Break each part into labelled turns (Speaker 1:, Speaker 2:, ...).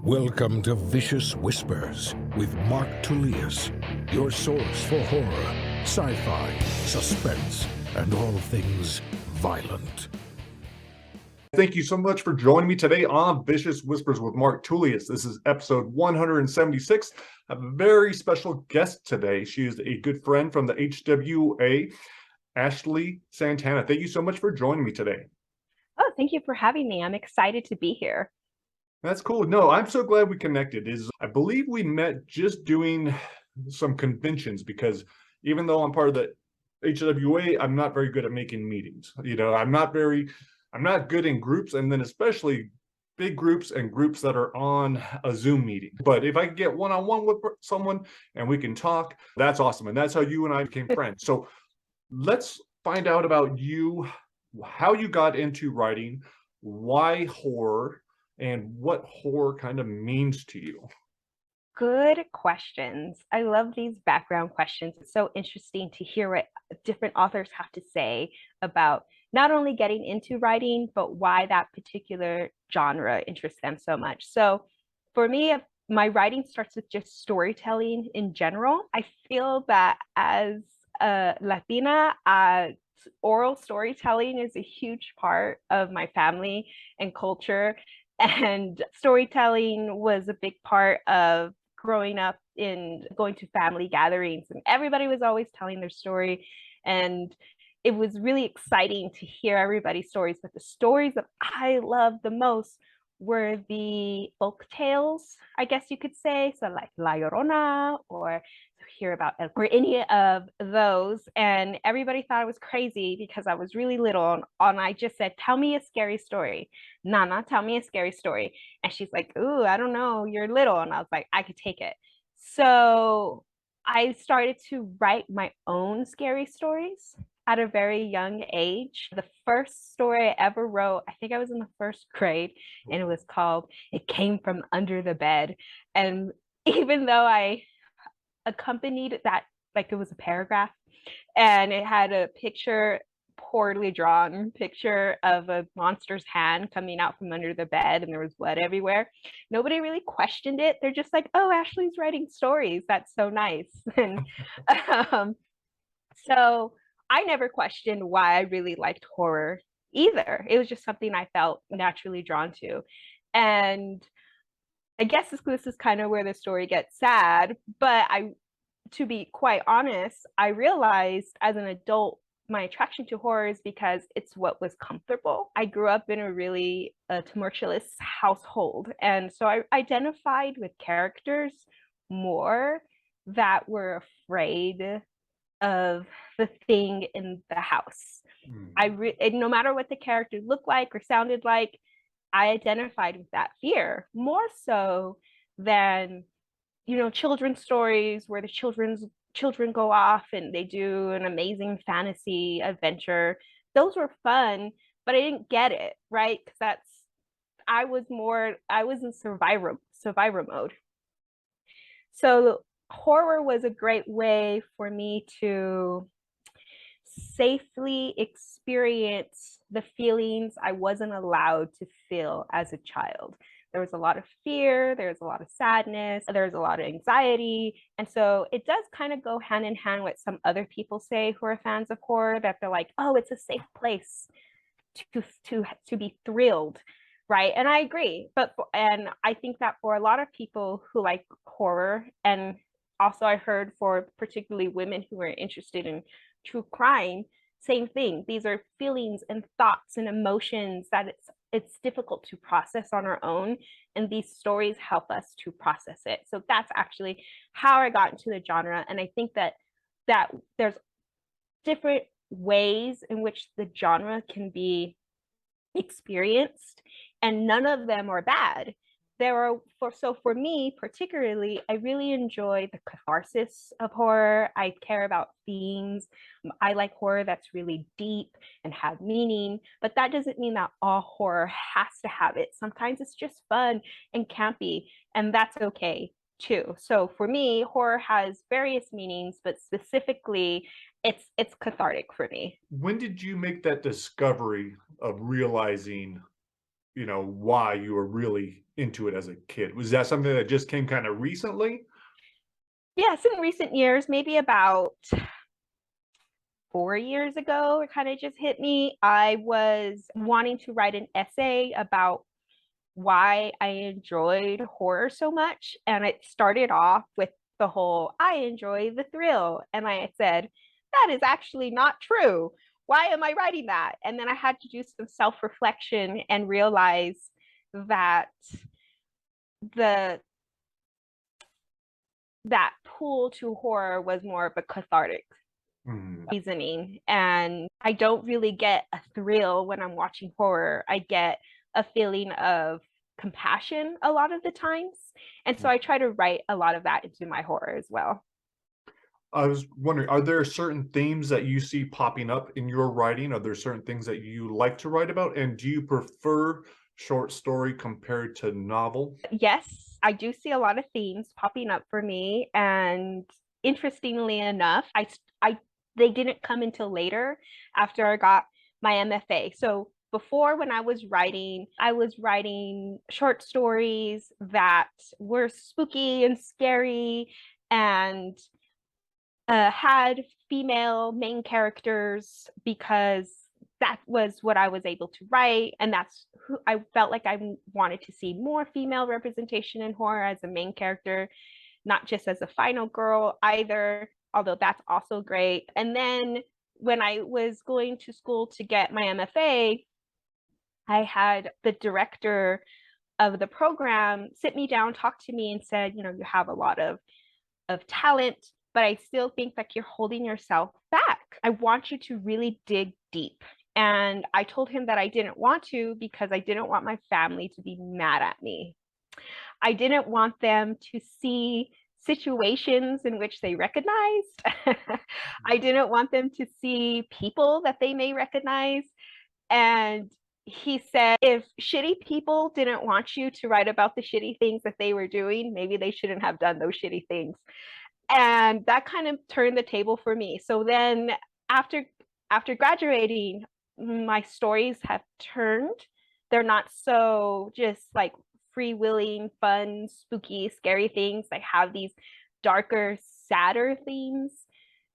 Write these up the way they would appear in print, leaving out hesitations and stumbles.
Speaker 1: Welcome to Vicious Whispers with Mark Tullius, your source for horror, sci-fi, suspense, and all things violent.
Speaker 2: Thank you so much for joining me today on Vicious Whispers with Mark Tullius. This is episode 176. I have a very special guest today. She is a good friend from the HWA, A.E.Santana. Thank you so much for joining me today.
Speaker 3: Oh, thank you for having me. I'm excited to be here.
Speaker 2: That's cool. No, I'm so glad we connected. I believe we met just doing some conventions, because even though I'm part of the HWA, I'm not very good at making meetings. I'm not good in groups, and then especially big groups and groups that are on a Zoom meeting. But if I can get one-on-one with someone and we can talk, that's awesome. And that's how you and I became friends. So let's find out about you, how you got into writing, why horror, and what horror kind of means to you.
Speaker 3: Good questions. I love these background questions. It's so interesting to hear what different authors have to say about not only getting into writing, but why that particular genre interests them so much. So for me, my writing starts with just storytelling in general. I feel that as a Latina, oral storytelling is a huge part of my family and culture. And storytelling was a big part of growing up in going to family gatherings, and everybody was always telling their story. And it was really exciting to hear everybody's stories. But the stories that I loved the most were the folk tales, I guess you could say. So like La Llorona, or hear about or any of those. And everybody thought I was crazy because I was really little, and I just said, tell me a scary story. Nana, tell me a scary story. And she's like, ooh, I don't know, you're little. And I was like, I could take it. So I started to write my own scary stories at a very young age. The first story I ever wrote, I think I was in the first grade, and it was called It Came From Under the Bed. And even though I accompanied that, like it was a paragraph, and it had a picture, poorly drawn picture of a monster's hand coming out from under the bed, and there was blood everywhere. Nobody really questioned it. They're just like, oh, Ashley's writing stories, that's so nice. And so I never questioned why I really liked horror either. It was just something I felt naturally drawn to. And I guess this is kind of where the story gets sad, but to be quite honest, I realized as an adult my attraction to horror is because it's what was comfortable. I grew up in a really tumultuous household, and so I identified with characters more that were afraid of the thing in the house. No matter what the character looked like or sounded like, I identified with that fear more so than children's stories where the children go off and they do an amazing fantasy adventure. Those were fun, but I didn't get it, right? Because I was in survivor mode. So horror was a great way for me to safely experience the feelings I wasn't allowed to feel as a child. There was a lot of fear, there's a lot of sadness, there's a lot of anxiety. And so it does kind of go hand in hand with some other people say who are fans of horror, that they're like, oh, it's a safe place to be thrilled, right? And I agree. And I think that for a lot of people who like horror, and also I heard for particularly women who are interested in true crime, same thing. These are feelings and thoughts and emotions that it's difficult to process on our own, and these stories help us to process it. So that's actually how I got into the genre. And I think that there's different ways in which the genre can be experienced, and none of them are bad. For me particularly, I really enjoy the catharsis of horror. I care about themes. I like horror that's really deep and have meaning, but that doesn't mean that all horror has to have it. Sometimes it's just fun and campy, and that's okay too. So for me, horror has various meanings, but specifically it's cathartic for me.
Speaker 2: When did you make that discovery of realizing why you were really into it as a kid? Was that something that just came kind of recently?
Speaker 3: Yes, in recent years, maybe about 4 years ago, it kind of just hit me. I was wanting to write an essay about why I enjoyed horror so much. And it started off with the whole, I enjoy the thrill. And I said, that is actually not true. Why am I writing that? And then I had to do some self-reflection and realize that the that pull to horror was more of a cathartic reasoning. And I don't really get a thrill when I'm watching horror. I get a feeling of compassion a lot of the times. And so I try to write a lot of that into my horror as well.
Speaker 2: I was wondering, are there certain themes that you see popping up in your writing? Are there certain things that you like to write about? And do you prefer short story compared to novel?
Speaker 3: Yes, I do see a lot of themes popping up for me. And interestingly enough, they didn't come until later after I got my MFA. So before, when I was writing short stories that were spooky and scary and had female main characters because that was what I was able to write. And that's who I felt like I wanted to see more female representation in horror as a main character, not just as a final girl either, although that's also great. And then when I was going to school to get my MFA, I had the director of the program sit me down, talk to me, and said, you have a lot of talent, but I still think like you're holding yourself back. I want you to really dig deep. And I told him that I didn't want to because I didn't want my family to be mad at me. I didn't want them to see situations in which they recognized. I didn't want them to see people that they may recognize. And he said, if shitty people didn't want you to write about the shitty things that they were doing, maybe they shouldn't have done those shitty things. And that kind of turned the table for me. So then after graduating, my stories have turned. They're not so just like freewheeling, fun, spooky, scary things. They have these darker, sadder themes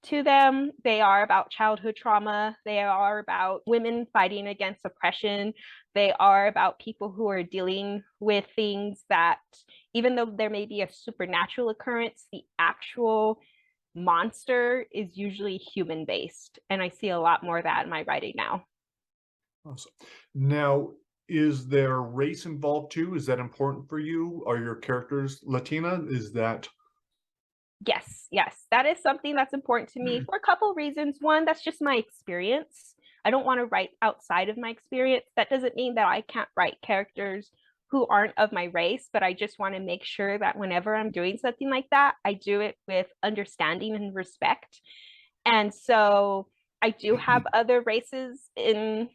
Speaker 3: to them. They are about childhood trauma. They are about women fighting against oppression. They are about people who are dealing with things that, even though there may be a supernatural occurrence, the actual monster is usually human based. And I see a lot more of that in my writing now.
Speaker 2: Awesome. Now, is there race involved too? Is that important for you? Are your characters Latina? Is that
Speaker 3: Yes, that is something that's important to me for a couple reasons. One, that's just my experience. I don't want to write outside of my experience. That doesn't mean that I can't write characters who aren't of my race, but I just want to make sure that whenever I'm doing something like that, I do it with understanding and respect. And so I do have other races in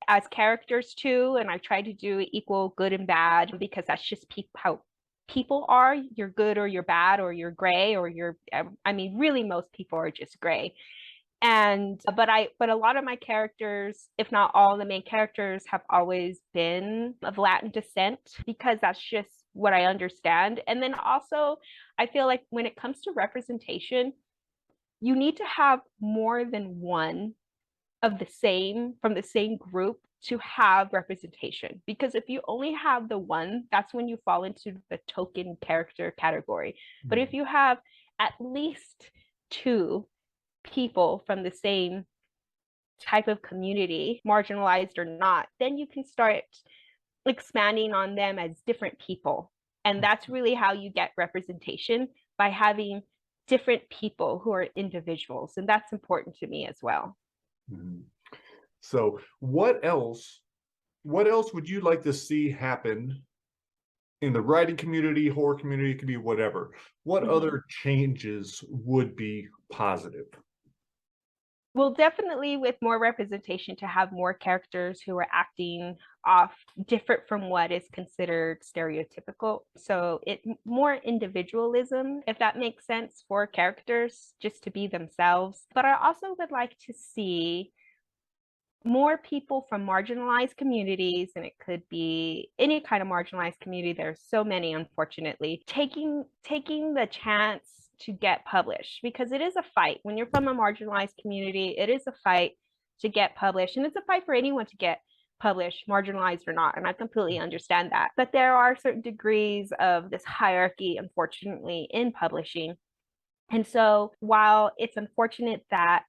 Speaker 3: as characters too, and I try to do equal good and bad because that's just how people are. You're good or you're bad or you're gray or you're, I mean, really most people are just gray. And but a lot of my characters, if not all the main characters, have always been of Latin descent because that's just what I understand. And then also I feel like when it comes to representation, you need to have more than one of the same from the same group to have representation, because if you only have the one, that's when you fall into the token character category. But if you have at least two people from the same type of community, marginalized or not, then you can start expanding on them as different people. And that's really how you get representation, by having different people who are individuals. And that's important to me as well.
Speaker 2: So what else would you like to see happen in the writing community, horror community? It could be whatever. What other changes would be positive?
Speaker 3: Well, definitely with more representation, to have more characters who are acting off different from what is considered stereotypical. So more individualism, if that makes sense, for characters just to be themselves. But I also would like to see more people from marginalized communities, and it could be any kind of marginalized community. There's so many, unfortunately, taking the chance to get published, because it is a fight. When you're from a marginalized community, it is a fight to get published, and it's a fight for anyone to get published, marginalized or not. And I completely understand that. But there are certain degrees of this hierarchy, unfortunately, in publishing. And so while it's unfortunate that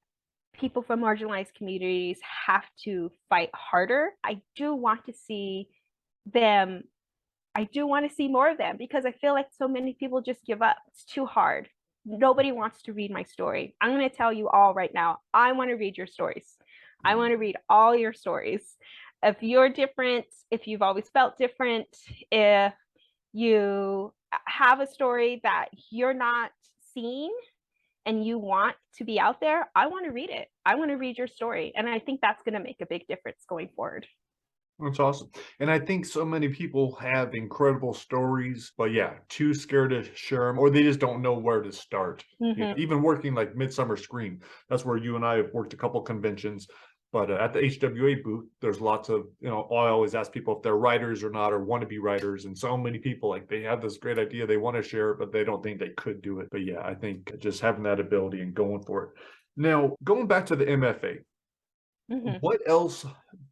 Speaker 3: people from marginalized communities have to fight harder, I do want to see them. I do want to see more of them, because I feel like so many people just give up. It's too hard. Nobody wants to read my story. I'm going to tell you all right now, I want to read your stories. I want to read all your stories. If you're different, if you've always felt different, if you have a story that you're not seeing and you want to be out there, I want to read it. I want to read your story. And I think that's going to make a big difference going forward.
Speaker 2: That's awesome. And I think so many people have incredible stories, but yeah, too scared to share them, or they just don't know where to start. Even working like Midsummer Screen, that's where you and I have worked a couple conventions. But at the HWA booth, there's lots of, I always ask people if they're writers or not, or want to be writers. And so many people, like, they have this great idea, they want to share it, but they don't think they could do it. But yeah, I think just having that ability and going for it. Now, going back to the MFA, what else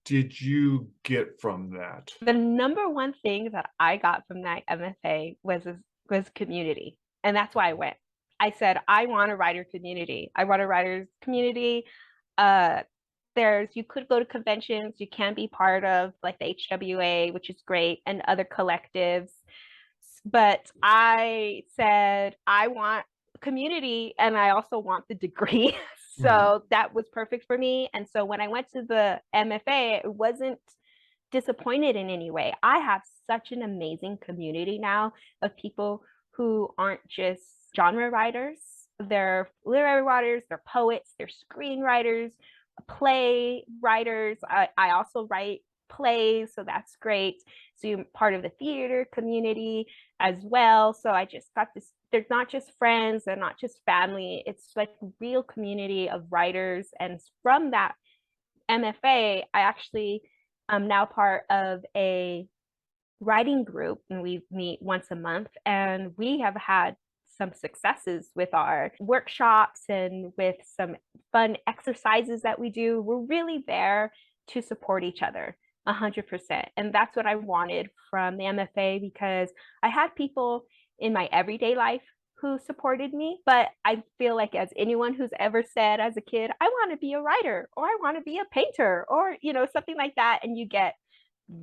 Speaker 2: did you get from that?
Speaker 3: The number one thing that I got from that MFA was community. And that's why I went. I said, I want a writer community. I want a writer's community. You could go to conventions, you can be part of like the HWA, which is great, and other collectives. But I said, I want community, and I also want the degree. So that was perfect for me. And so when I went to the MFA, it wasn't disappointed in any way. I have such an amazing community now of people who aren't just genre writers. They're literary writers, they're poets, they're screenwriters, play writers. I also write plays, so that's great. So you're part of the theater community as well. So I just got this, they're not just friends, they're not just family, it's like a real community of writers. And from that MFA, I actually am now part of a writing group, and we meet once a month, and we have had some successes with our workshops and with some fun exercises that we do. We're really there to support each other 100%. And that's what I wanted from the MFA, because I had people in my everyday life who supported me, but I feel like, as anyone who's ever said as a kid, I want to be a writer, or I want to be a painter, or something like that, and you get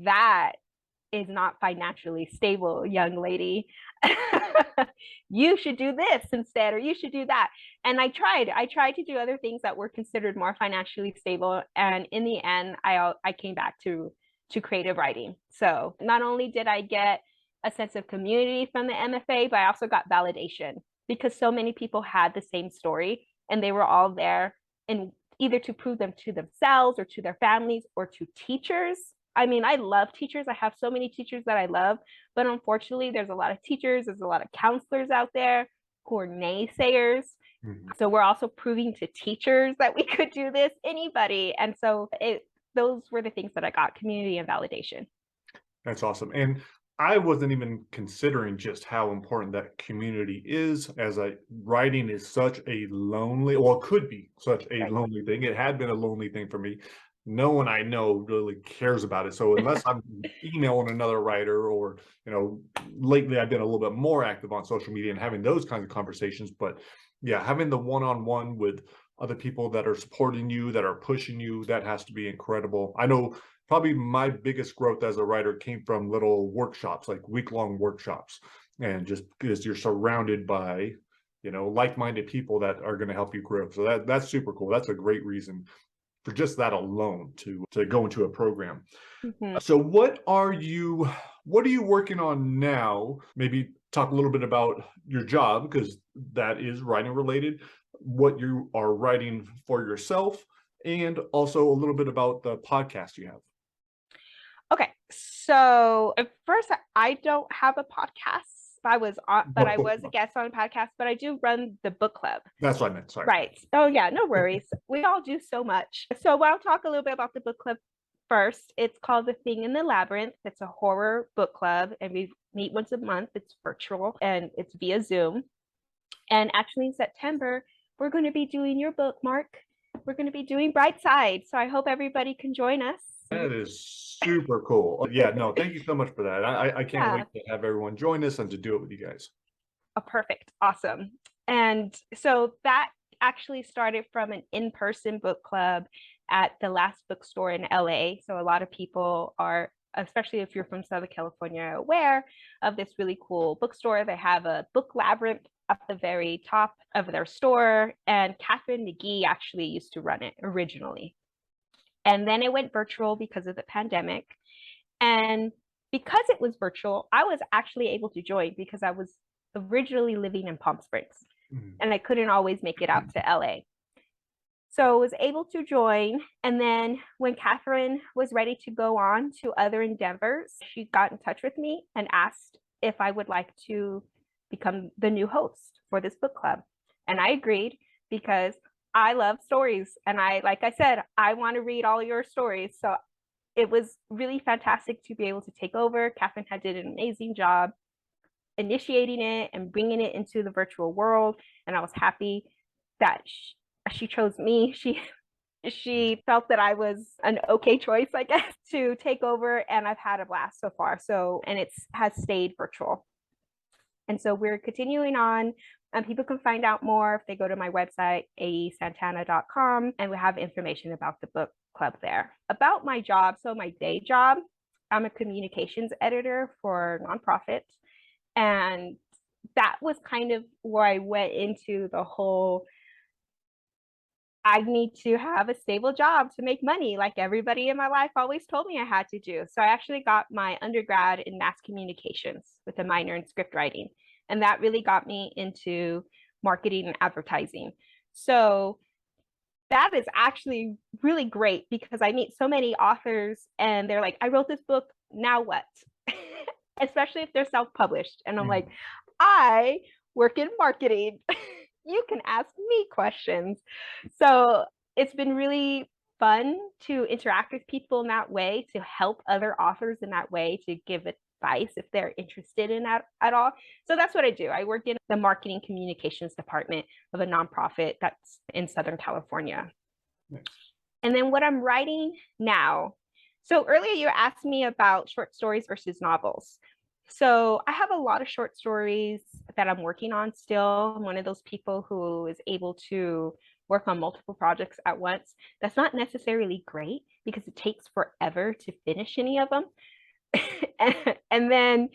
Speaker 3: that is not financially stable, young lady. You should do this instead, or you should do that. And I tried to do other things that were considered more financially stable, and in the end I came back to creative writing. So not only did I get a sense of community from the MFA, but I also got validation, because so many people had the same story, and they were all there, and either to prove them to themselves or to their families or to teachers. I mean, I love teachers. I have so many teachers that I love, but unfortunately, there's a lot of teachers, there's a lot of counselors out there who are naysayers. So we're also proving to teachers that we could do this, anybody. And so those were the things that I got: community and validation.
Speaker 2: That's awesome. And I wasn't even considering just how important that community is, as writing is such a lonely, well, it could be such a lonely thing. It had been a lonely thing for me. No one I know really cares about it. So unless I'm emailing another writer, or, lately I've been a little bit more active on social media and having those kinds of conversations. But yeah, having the one-on-one with other people that are supporting you, that are pushing you, that has to be incredible. I know probably my biggest growth as a writer came from little workshops, like week-long workshops. And just because you're surrounded by, like-minded people that are going to help you grow. So that's super cool. That's a great reason for just that alone to go into a program. So what are you working on now? Maybe talk a little bit about your job, because that is writing related, what you are writing for yourself, and also a little bit about the podcast you have.
Speaker 3: Okay, so at first, I don't have a podcast. but I
Speaker 2: Book
Speaker 3: was a
Speaker 2: club.
Speaker 3: guest on a podcast, but I do run the book club.
Speaker 2: That's what I meant. Sorry.
Speaker 3: Right. Oh yeah, no worries. We all do so much. So I'll talk a little bit about the book club first. It's called The Thing in the Labyrinth. It's a horror book club, and we meet once a month. It's virtual and it's via Zoom. And actually in September, we're going to be doing your book, Mark. We're going to be doing Brightside. So I hope everybody can join us.
Speaker 2: That is super cool. Yeah, no, thank you so much for that. I can't
Speaker 3: Yeah.
Speaker 2: wait to have everyone join us and to do it with you guys.
Speaker 3: Oh, perfect. Awesome. And so that actually started from an in-person book club at the Last Bookstore in LA. So a lot of people are, especially if you're from Southern California, aware of this really cool bookstore. They have a book labyrinth at the very top of their store, and Catherine McGee actually used to run it originally. And then it went virtual because of the pandemic. And because it was virtual, I was actually able to join because I was originally living in Palm Springs and I couldn't always make it out to LA. So I was able to join. And then when Catherine was ready to go on to other endeavors, she got in touch with me and asked if I would like to become the new host for this book club. And I agreed because I love stories. And like I said, I want to read all your stories. So it was really fantastic to be able to take over. Catherine had did an amazing job initiating it and bringing it into the virtual world. And I was happy that she chose me. She felt that I was an okay choice, I guess, to take over. And I've had a blast so far. And it has stayed virtual. And so we're continuing on. People can find out more if they go to my website, A.E.Santana.com, and we have information about the book club there. About my job, so my day job, I'm a communications editor for nonprofits. And that was kind of where I went into the whole, I need to have a stable job to make money, like everybody in my life always told me I had to do. So I actually got my undergrad in mass communications with a minor in script writing. And that really got me into marketing and advertising. So that is actually really great because I meet so many authors and they're like, I wrote this book, now what? Especially if they're self-published. And I'm like, I work in marketing. You can ask me questions. So it's been really fun to interact with people in that way, to help other authors in that way, to give advice if they're interested in that at all. So that's what I do. I work in the marketing communications department of a nonprofit that's in Southern California.
Speaker 2: Nice.
Speaker 3: And then what I'm writing now. So earlier you asked me about short stories versus novels. So I have a lot of short stories that I'm working on still. I'm one of those people who is able to work on multiple projects at once. That's not necessarily great because it takes forever to finish any of them. And then,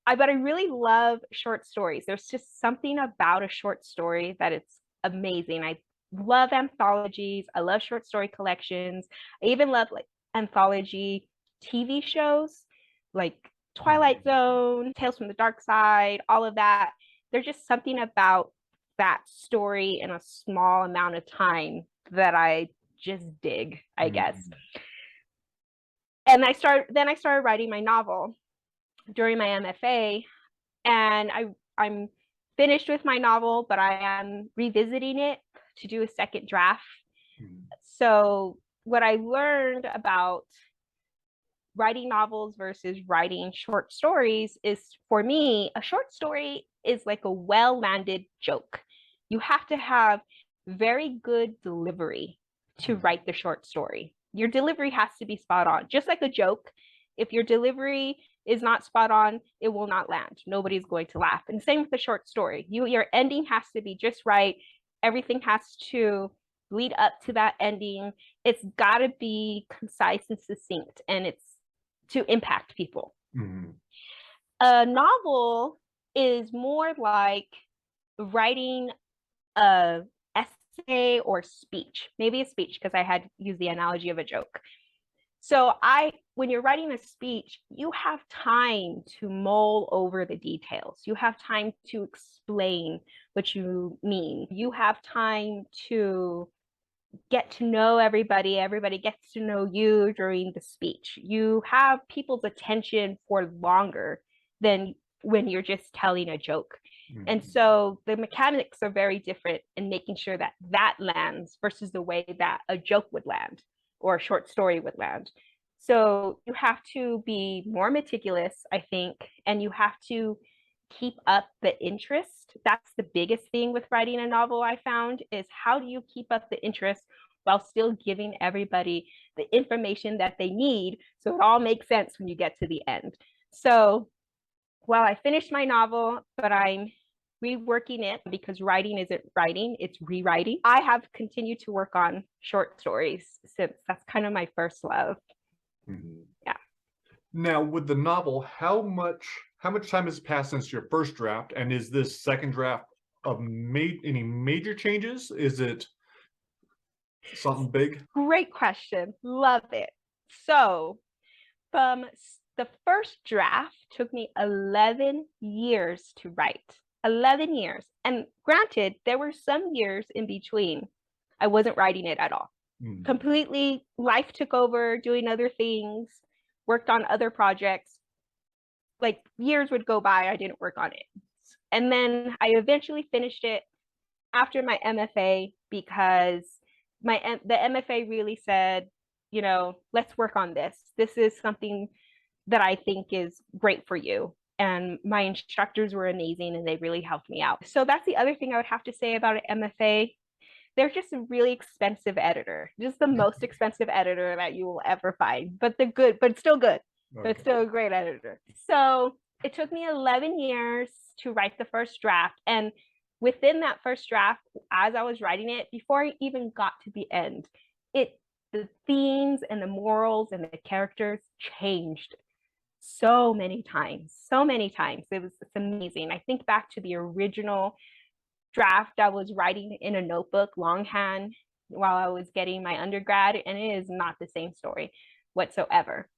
Speaker 3: but I really love short stories. There's just something about a short story that it's amazing. I love anthologies. I love short story collections. I even love like anthology TV shows like Twilight Zone, Tales from the Dark Side, all of that. There's just something about that story in a small amount of time that I just dig, I guess. And I started writing my novel during my MFA, and I'm finished with my novel, but I am revisiting it to do a second draft. So what I learned about writing novels versus writing short stories is, for me, a short story is like a well-landed joke. You have to have very good delivery to write the short story. Your delivery has to be spot on. Just like a joke, if your delivery is not spot on, it will not land. Nobody's going to laugh. And same with the short story. Your ending has to be just right. Everything has to lead up to that ending. It's got to be concise and succinct, and it's to impact people. A novel is more like writing a essay or speech, maybe a speech, because I had used the analogy of a joke. So when you're writing a speech, you have time to mull over the details. You have time to explain what you mean. You have time to get to know everybody. Everybody gets to know you during the speech. You have people's attention for longer than when you're just telling a joke. And
Speaker 2: Mhm.
Speaker 3: so the mechanics are very different in making sure that that lands versus the way that a joke would land or a short story would land. So you have to be more meticulous, I think, and you have to keep up the interest. That's the biggest thing with writing a novel, I found, is how do you keep up the interest while still giving everybody the information that they need so it all makes sense when you get to the end. So while I finished my novel, but I'm reworking it because writing isn't writing, it's rewriting. I have continued to work on short stories since that's kind of my first love.
Speaker 2: Mhm.
Speaker 3: Yeah.
Speaker 2: Now, with the novel, how much time has passed since your first draft, and is this second draft of any major changes? Is it something big?
Speaker 3: Great question. Love it. So, from the first draft took me 11 years to write. 11 years. And granted, there were some years in between I wasn't writing it at all.
Speaker 2: Mhm.
Speaker 3: Completely, life took over, doing other things, worked on other projects. Like years would go by, I didn't work on it. And then I eventually finished it after my MFA because the MFA really said, let's work on this. This is something that I think is great for you. And my instructors were amazing and they really helped me out. So that's the other thing I would have to say about an MFA. They're just a really expensive editor, just the most expensive editor that you will ever find, but they're good, but still good. They're
Speaker 2: Okay.
Speaker 3: still a great editor. So it took me 11 years to write the first draft. And within that first draft, as I was writing it, before I even got to the end, the themes and the morals and the characters changed so many times, so many times. It's amazing. I think back to the original draft I was writing in a notebook longhand while I was getting my undergrad, and it is not the same story whatsoever.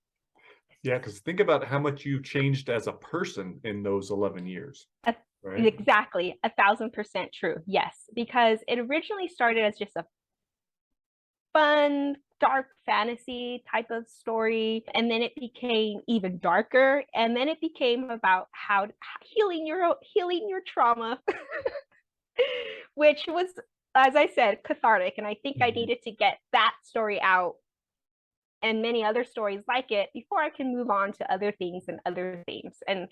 Speaker 2: Yeah, because think about how much you've changed as a person in those 11 years,
Speaker 3: Uh,
Speaker 2: right?
Speaker 3: Exactly, 1,000% true. Yes, because it originally started as just a fun, dark fantasy type of story, and then it became even darker, and then it became about how healing your trauma, which was, as I said, cathartic. And I think I
Speaker 2: Mhm.
Speaker 3: needed to get that story out and many other stories like it before I can move on to other things and other themes. And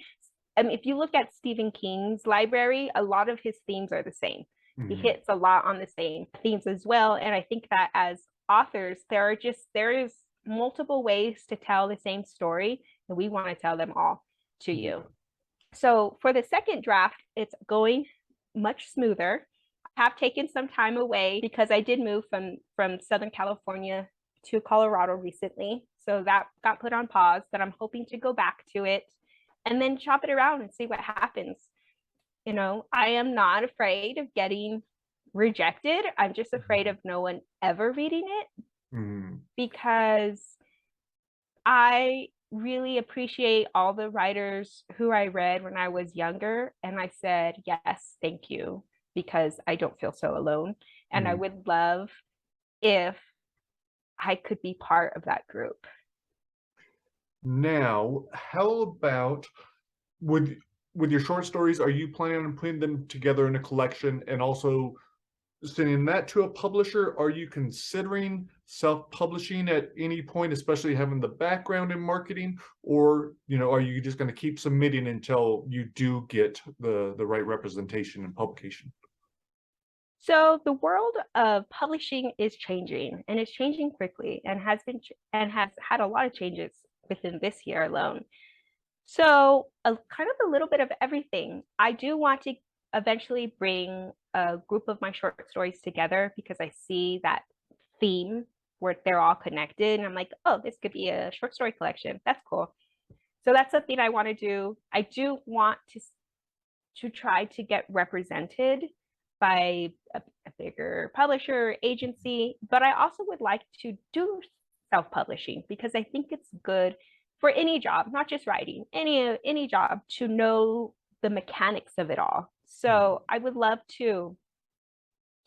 Speaker 3: if you look at Stephen King's library, a lot of his themes are the same. He
Speaker 2: Mhm.
Speaker 3: hits a lot on the same themes as well. And I think that as authors, there is multiple ways to tell the same story, and we want to tell them all to
Speaker 2: Yeah.
Speaker 3: you. So for the second draft, it's going much smoother. I have taken some time away because I did move from Southern California to Colorado recently. So that got put on pause, but I'm hoping to go back to it and then chop it around and see what happens. I am not afraid of getting rejected. I'm just afraid of no one ever reading it
Speaker 2: Mhm.
Speaker 3: because I really appreciate all the writers who I read when I was younger. And I said, yes, thank you, because I don't feel so alone. And I
Speaker 2: Mhm.
Speaker 3: would love if I could be part of that group.
Speaker 2: Now, how about with your short stories, are you planning on putting them together in a collection and also sending that to a publisher? Are you considering self-publishing at any point, especially having the background in marketing? Or, are you just going to keep submitting until you do get the right representation and publication?
Speaker 3: So the world of publishing is changing, and it's changing quickly, and has had a lot of changes within this year alone. So a kind of a little bit of everything. I do want to eventually bring a group of my short stories together because I see that theme where they're all connected. And I'm like, oh, this could be a short story collection. That's cool. So that's something I want to do. I do want to try to get represented by a bigger publisher agency, but I also would like to do self-publishing because I think it's good for any job, not just writing, any job, to know the mechanics of it all. So I would love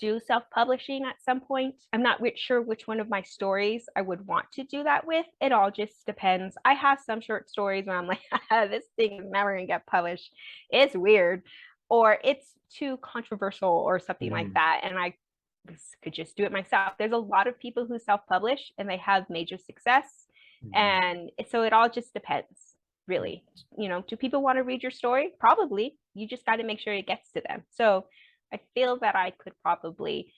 Speaker 3: do self-publishing at some point. I'm not sure which one of my stories I would want to do that with. It all just depends. I have some short stories where I'm like, this thing is never gonna get published. It's weird, or it's too controversial or something like that. And I could just do it myself. There's a lot of people who self-publish and they have major success. And so it all just depends, really. Do people want to read your story? Probably. You just got to make sure it gets to them. So I feel that I could probably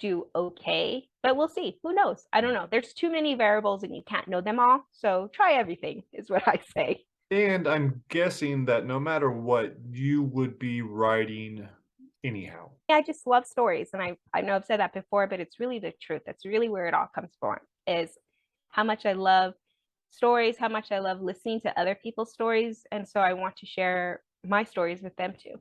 Speaker 3: do okay, but we'll see. Who knows? I don't know. There's too many variables and you can't know them all. So try everything is what I say.
Speaker 2: And I'm guessing that no matter what, you would be writing anyhow.
Speaker 3: Yeah, I just love stories. And I know I've said that before, but it's really the truth. That's really where it all comes from, is how much I love stories, how much I love listening to other people's stories. And so I want to share my stories with them too.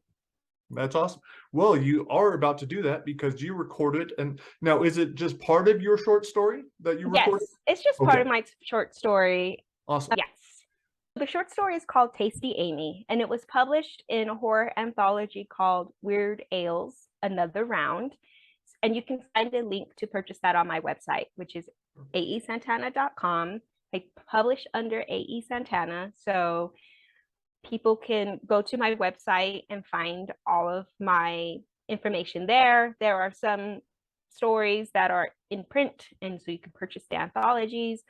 Speaker 2: That's awesome. Well, you are about to do that because you recorded. And now, is it just part of your short story that you recorded?
Speaker 3: Yes, it's just part of my short story.
Speaker 2: Awesome.
Speaker 3: Yes. The short story is called Tasty Amy, and it was published in a horror anthology called Weird Ales, Another Round. And you can find a link to purchase that on my website, which is A.E.Santana.com. I publish under A.E.Santana, so people can go to my website and find all of my information there. There are some stories that are in print, and so you can purchase the anthologies,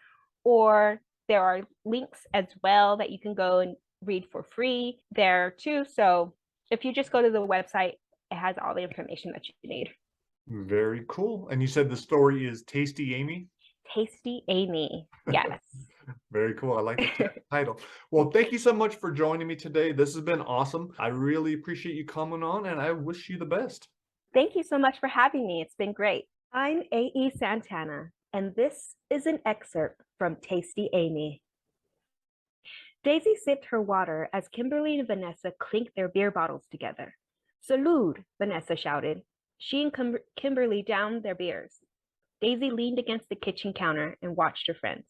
Speaker 3: or there are links as well that you can go and read for free there too. So if you just go to the website, it has all the information that you need.
Speaker 2: Very cool. And you said the story is Tasty Amy?
Speaker 3: Tasty Amy. Yes.
Speaker 2: Very cool. I like the title. Well, thank you so much for joining me today. This has been awesome. I really appreciate you coming on, and I wish you the best.
Speaker 3: Thank you so much for having me. It's been great. I'm A.E.Santana, and this is an excerpt from Tasty Amy. Daisy sipped her water as Kimberly and Vanessa clinked their beer bottles together. Salud, Vanessa shouted. She and Kimberly downed their beers. Daisy leaned against the kitchen counter and watched her friends.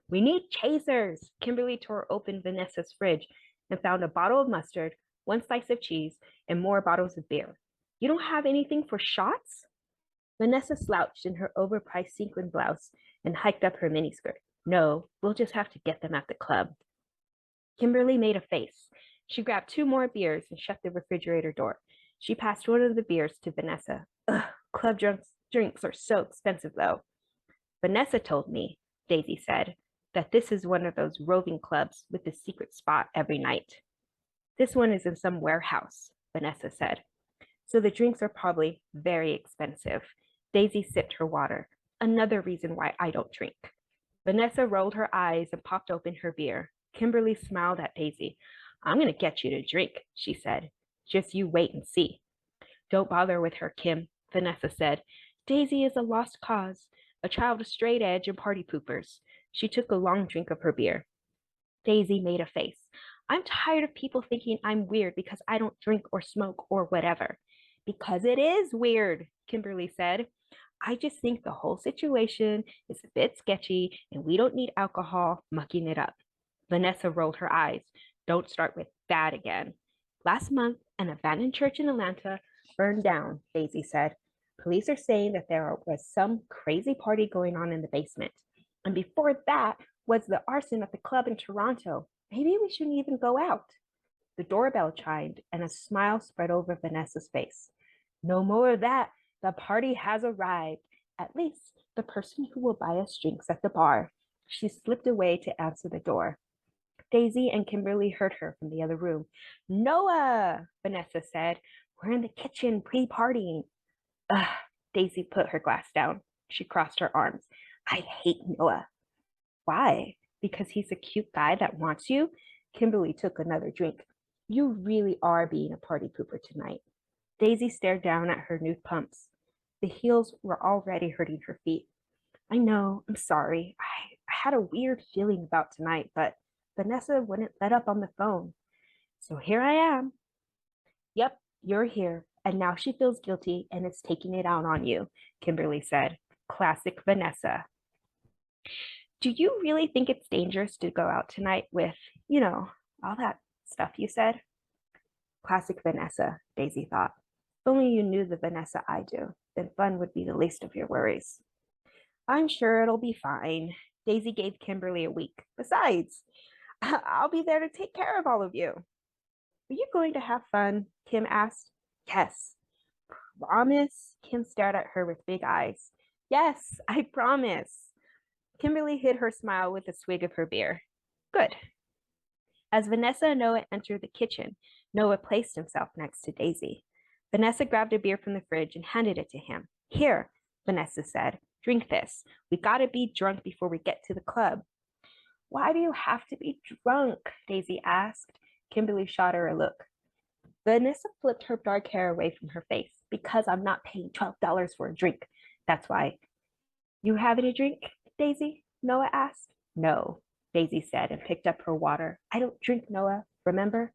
Speaker 3: We need chasers. Kimberly tore open Vanessa's fridge and found a bottle of mustard, one slice of cheese, and more bottles of beer. You don't have anything for shots? Vanessa slouched in her overpriced sequin blouse and hiked up her miniskirt. No, we'll just have to get them at the club. Kimberly made a face. She grabbed 2 more beers and shut the refrigerator door. She passed one of the beers to Vanessa. Ugh, club drinks are so expensive, though. Vanessa told me, Daisy said, that this is one of those roving clubs with a secret spot every night. This one is in some warehouse, Vanessa said. So the drinks are probably very expensive. Daisy sipped her water. Another reason why I don't drink. Vanessa rolled her eyes and popped open her beer. Kimberly smiled at Daisy. I'm going to get you to drink, she said. Just you wait and see. Don't bother with her, Kim, Vanessa said. Daisy is a lost cause, a child of straight edge and party poopers. She took a long drink of her beer. Daisy made a face. I'm tired of people thinking I'm weird because I don't drink or smoke or whatever. Because it is weird, Kimberly said. I just think the whole situation is a bit sketchy and we don't need alcohol mucking it up. Vanessa rolled her eyes. Don't start with that again. Last month, an abandoned church in Atlanta burned down, Daisy said. Police are saying that there was some crazy party going on in the basement. And before that was the arson at the club in Toronto. Maybe we shouldn't even go out. The doorbell chimed and a smile spread over Vanessa's face. No more of that. The party has arrived. At least the person who will buy us drinks at the bar. She slipped away to answer the door. Daisy and Kimberly heard her from the other room. Noah, Vanessa said. We're in the kitchen pre-partying. Ugh, Daisy put her glass down. She crossed her arms. I hate Noah. Why? Because he's a cute guy that wants you? Kimberly took another drink. You really are being a party pooper tonight. Daisy stared down at her nude pumps. The heels were already hurting her feet. I know, I'm sorry. I had a weird feeling about tonight, but Vanessa wouldn't let up on the phone. So here I am. Yep, you're here. And now she feels guilty and is taking it out on you, Kimberly said. Classic Vanessa. Do you really think it's dangerous to go out tonight with, all that stuff you said? Classic Vanessa, Daisy thought. only you knew the Vanessa I do, then fun would be the least of your worries. I'm sure it'll be fine. Daisy gave Kimberly a week. Besides, I'll be there to take care of all of you. Are you going to have fun? Kim asked. Yes. Promise? Kim stared at her with big eyes. Yes, I promise. Kimberly hid her smile with a swig of her beer. Good. As Vanessa and Noah entered the kitchen, Noah placed himself next to Daisy. Vanessa grabbed a beer from the fridge and handed it to him. Here, Vanessa said, drink this. We gotta be drunk before we get to the club. Why do you have to be drunk? Daisy asked. Kimberly shot her a look. Vanessa flipped her dark hair away from her face. Because I'm not paying $12 for a drink. That's why. You having a drink, Daisy? Noah asked. No, Daisy said and picked up her water. I don't drink, Noah, remember?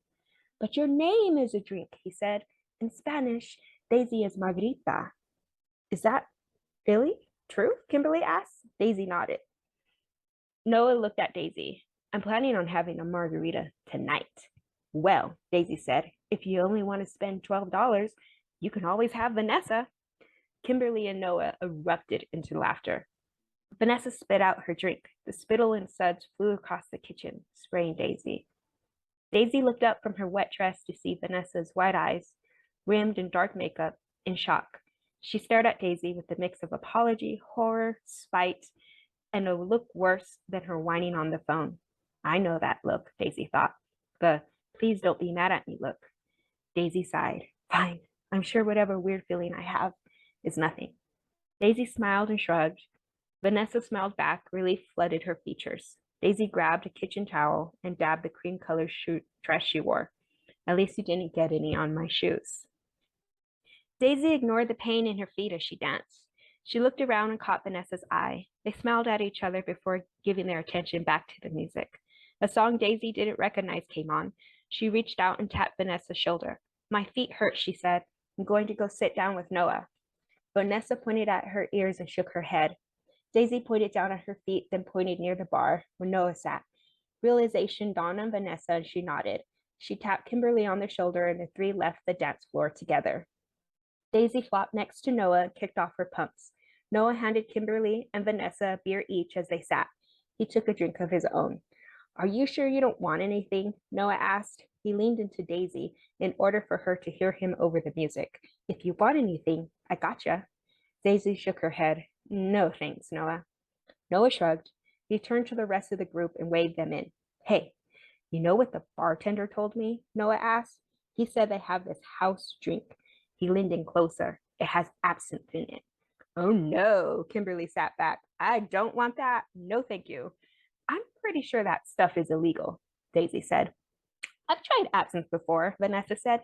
Speaker 3: But your name is a drink, he said. In Spanish, Daisy is Margarita. Is that really true? Kimberly asked. Daisy nodded. Noah looked at Daisy. I'm planning on having a margarita tonight. Well, Daisy said, if you only want to spend $12, you can always have Vanessa. Kimberly and Noah erupted into laughter. Vanessa spit out her drink. The spittle and suds flew across the kitchen, spraying Daisy. Daisy looked up from her wet dress to see Vanessa's wide eyes, rimmed in dark makeup, in shock. She stared at Daisy with a mix of apology, horror, spite, and a look worse than her whining on the phone. I know that look, Daisy thought. The please don't be mad at me look. Daisy sighed. Fine. I'm sure whatever weird feeling I have is nothing. Daisy smiled and shrugged. Vanessa smiled back. Relief flooded her features. Daisy grabbed a kitchen towel and dabbed the cream-colored dress she wore. At least you didn't get any on my shoes. Daisy ignored the pain in her feet as she danced. She looked around and caught Vanessa's eye. They smiled at each other before giving their attention back to the music. A song Daisy didn't recognize came on. She reached out and tapped Vanessa's shoulder. My feet hurt, she said. I'm going to go sit down with Noah. Vanessa pointed at her ears and shook her head. Daisy pointed down at her feet, then pointed near the bar where Noah sat. Realization dawned on Vanessa and she nodded. She tapped Kimberly on the shoulder and the three left the dance floor together. Daisy flopped next to Noah and kicked off her pumps. Noah handed Kimberly and Vanessa a beer each as they sat. He took a drink of his own. Are you sure you don't want anything? Noah asked. He leaned into Daisy in order for her to hear him over the music. If you want anything, I gotcha. Daisy shook her head. No thanks, Noah. Noah shrugged. He turned to the rest of the group and waved them in. Hey, you know what the bartender told me? Noah asked. He said they have this house drink. He leaned in closer. It has absinthe in it. Oh no, Kimberly sat back. I don't want that. No, thank you. I'm pretty sure that stuff is illegal, Daisy said. I've tried absinthe before, Vanessa said.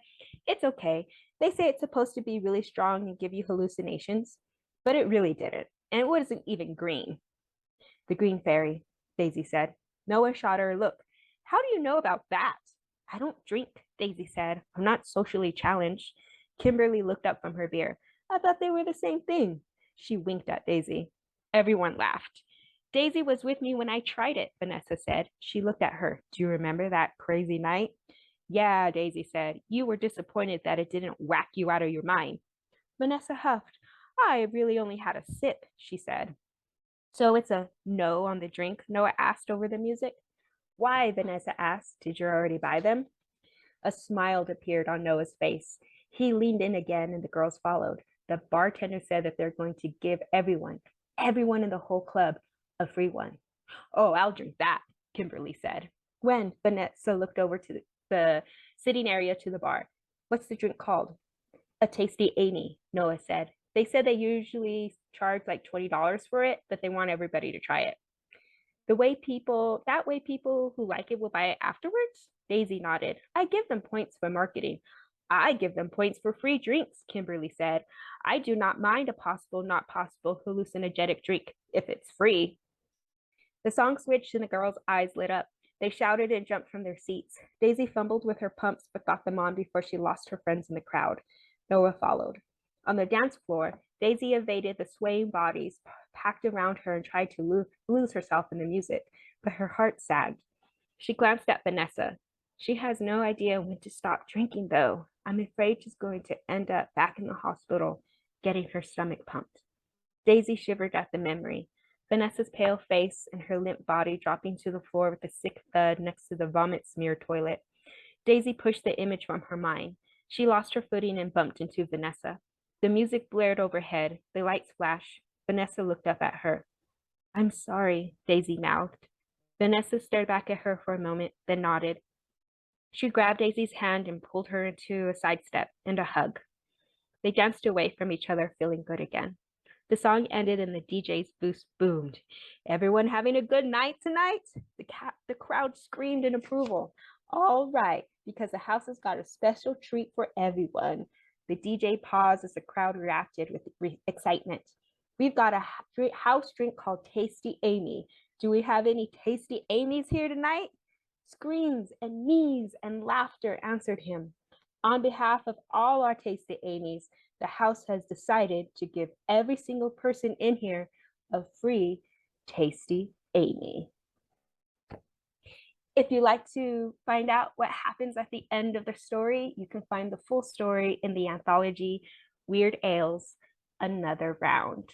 Speaker 3: It's okay. They say it's supposed to be really strong and give you hallucinations, but it really didn't. And it wasn't even green. The green fairy, Daisy said. Noah shot her a look. How do you know about that? I don't drink, Daisy said. I'm not socially challenged. Kimberly looked up from her beer. I thought they were the same thing. She winked at Daisy. Everyone laughed. Daisy was with me when I tried it, Vanessa said. She looked at her. Do you remember that crazy night? Yeah, Daisy said. You were disappointed that it didn't whack you out of your mind. Vanessa huffed. I really only had a sip, she said. So it's a no on the drink, Noah asked over the music. Why, Vanessa asked. Did you already buy them? A smile appeared on Noah's face. He leaned in again and the girls followed. The bartender said that they're going to give everyone in the whole club, a free one. Oh, I'll drink that, Kimberly said. When? Vanessa looked over to the sitting area to the bar. What's the drink called? A tasty Amy, Noah said. They said they usually charge like $20 for it, but they want everybody to try it. That way people who like it will buy it afterwards? Daisy nodded. I give them points for marketing. I give them points for free drinks, Kimberly said. I do not mind a possible, not possible hallucinogenic drink if it's free. The song switched and the girls' eyes lit up. They shouted and jumped from their seats. Daisy fumbled with her pumps but got them on before she lost her friends in the crowd. Noah followed. On the dance floor, Daisy evaded the swaying bodies packed around her and tried to lose herself in the music, but her heart sagged. She glanced at Vanessa. She has no idea when to stop drinking, though. I'm afraid she's going to end up back in the hospital getting her stomach pumped. Daisy shivered at the memory, Vanessa's pale face and her limp body dropping to the floor with a sick thud next to the vomit smear toilet. Daisy pushed the image from her mind. She lost her footing and bumped into Vanessa. The music blared overhead, the lights flashed. Vanessa looked up at her. I'm sorry, Daisy mouthed. Vanessa stared back at her for a moment, then nodded. She grabbed Daisy's hand and pulled her into a sidestep and a hug. They danced away from each other, feeling good again. The song ended and the DJ's boost boomed. Everyone having a good night tonight? The crowd screamed in approval. All right, because the house has got a special treat for everyone. The DJ paused as the crowd reacted with excitement. We've got a house drink called Tasty Amy. Do we have any Tasty Amy's here tonight? Screams and knees and laughter answered him. On behalf of all our Tasty Amy's, the house has decided to give every single person in here a free Tasty Amy. If you'd like to find out what happens at the end of the story, you can find the full story in the anthology Weird Ales, Another Round.